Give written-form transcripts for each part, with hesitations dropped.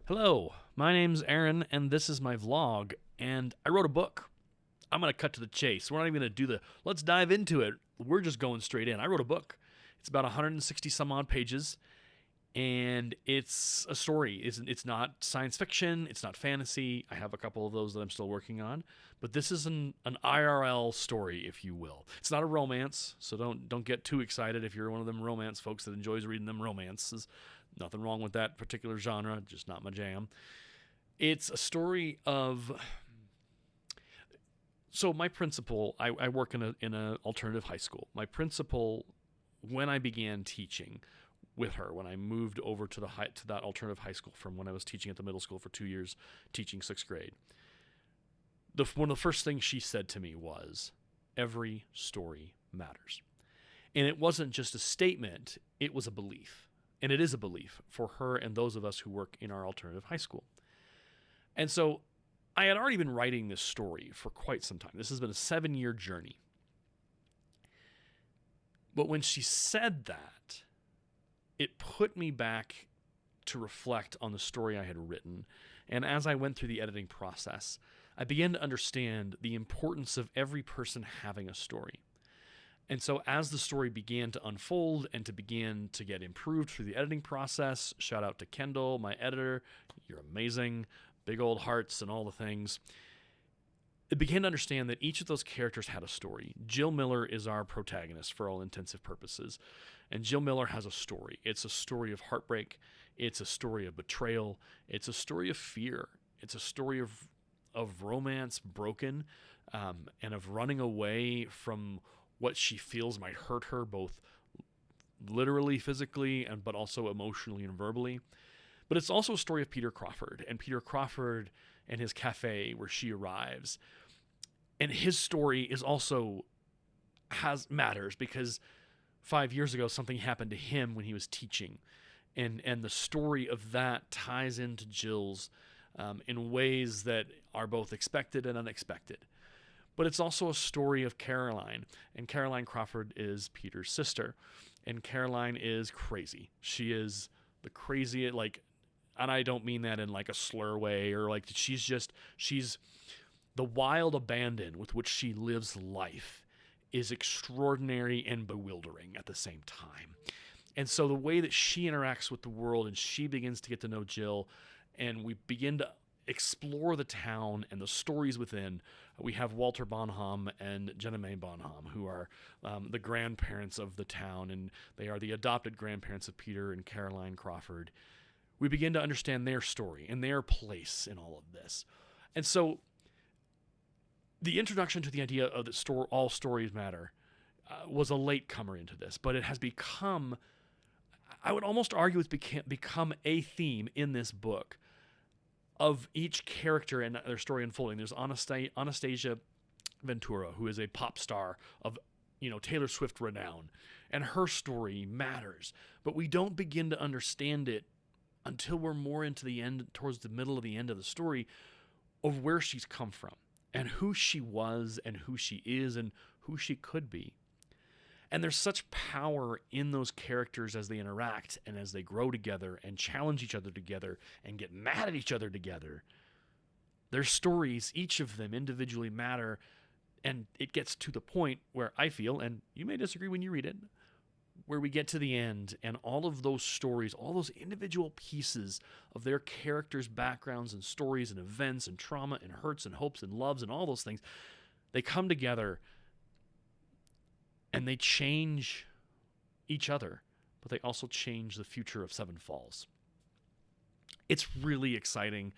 Hello, my name's Aaron, and this is my vlog. And I wrote a book. I'm going to cut to the chase. We're not even going to do the let's dive into it. We're just going straight in. I wrote a book. It's about 160 some odd pages, and it's a story. It's not science fiction, it's not fantasy. I have a couple of those that I'm still working on, but this is an IRL story, if you will. It's not a romance, so don't get too excited if you're one of them romance folks that enjoys reading them romances. Nothing wrong with that particular genre, just not my jam. It's a story of so my principal. I work in a alternative high school. My principal, when I began teaching with her, when I moved over to that alternative high school from when I was teaching at the middle school for 2 years, teaching sixth grade, one of the first things she said to me was, "Every story matters." And it wasn't just a statement; it was a belief. And it is a belief for her and those of us who work in our alternative high school. And so I had already been writing this story for quite some time. This has been a 7-year journey. But when she said that, it put me back to reflect on the story I had written. And as I went through the editing process, I began to understand the importance of every person having a story. And so as the story began to unfold and to begin to get improved through the editing process, shout out to Kendall, my editor, you're amazing, big old hearts and all the things. It began to understand that each of those characters had a story. Jill Miller is our protagonist for all intensive purposes. And Jill Miller has a story. It's a story of heartbreak. It's a story of betrayal. It's a story of fear. It's a story of romance broken, and of running away from what she feels might hurt her, both literally, physically, but also emotionally and verbally. But it's also a story of Peter Crawford and his cafe where she arrives. And his story is also matters because 5 years ago something happened to him when he was teaching. And the story of that ties into Jill's in ways that are both expected and unexpected. But it's also a story of Caroline, and Caroline Crawford is Peter's sister, and Caroline is crazy. She is the craziest, and I don't mean that in like a slur way, or like she's the wild abandon with which she lives life is extraordinary and bewildering at the same time. And so the way that she interacts with the world and she begins to get to know Jill, and we begin to explore the town and the stories within. We have Walter Bonham and Jenna May Bonham, who are the grandparents of the town, and they are the adopted grandparents of Peter and Caroline Crawford. We begin to understand their story and their place in all of this. And so the introduction to the idea of that all stories matter was a latecomer into this, but it has become, I would almost argue it's become a theme in this book of each character and their story unfolding. There's Anastasia Ventura, who is a pop star of Taylor Swift renown, and her story matters, but we don't begin to understand it until we're more into the end, towards the middle of the end of the story, of where she's come from and who she was and who she is and who she could be. And there's such power in those characters as they interact and as they grow together and challenge each other together and get mad at each other together. Their stories, each of them individually matter, and it gets to the point where I feel, and you may disagree when you read it, where we get to the end and all of those stories, all those individual pieces of their characters' backgrounds and stories and events and trauma and hurts and hopes and loves and all those things, they come together and they change each other, but they also change the future of Seven Falls. It's really exciting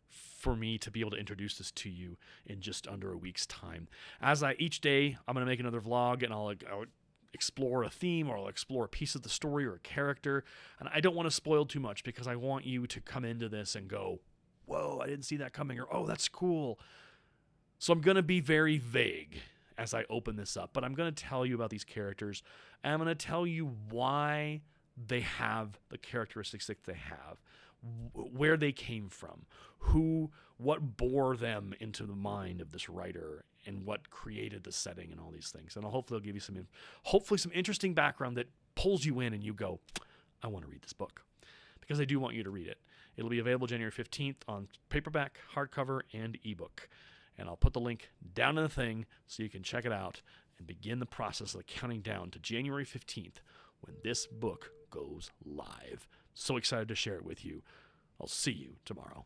for me to be able to introduce this to you in just under a week's time. Each day, I'm going to make another vlog, and I'll explore a theme, or I'll explore a piece of the story or a character. And I don't want to spoil too much because I want you to come into this and go, whoa, I didn't see that coming, or oh, that's cool. So I'm going to be very vague as I open this up, but I'm going to tell you about these characters, and I'm going to tell you why they have the characteristics that they have, where they came from, what bore them into the mind of this writer, and what created the setting and all these things. And hopefully I'll give you some interesting background that pulls you in and you go, I want to read this book. because I do want you to read it. It'll be available January 15th on paperback, hardcover, and ebook. And I'll put the link down in the thing so you can check it out and begin the process of counting down to January 15th when this book goes live. So excited to share it with you. I'll see you tomorrow.